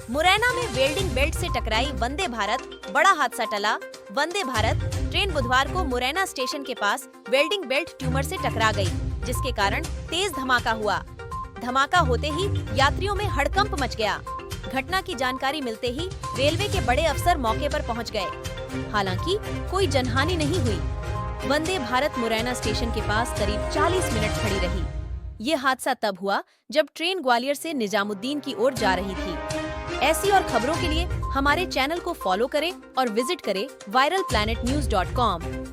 मुरैना में welding belt से टकराई वंदे भारत, बड़ा हादसा टला। वंदे भारत ट्रेन बुधवार को मुरैना स्टेशन के पास वेल्डिंग बेल्ट ट्यूमर से टकरा गई, जिसके कारण तेज धमाका हुआ। धमाका होते ही यात्रियों में हड़कंप मच गया। घटना की जानकारी मिलते ही रेलवे के बड़े अफसर मौके पर पहुंच गए। हालांकि कोई जनहानि नहीं हुई। वंदे भारत मुरैना स्टेशन के पास करीब 40 मिनट खड़ी रही। ये हादसा तब हुआ जब ट्रेन ग्वालियर से निजामुद्दीन की ओर जा रही थी। ऐसी और खबरों के लिए हमारे चैनल को फॉलो करें और विजिट करें viralplanetnews.com।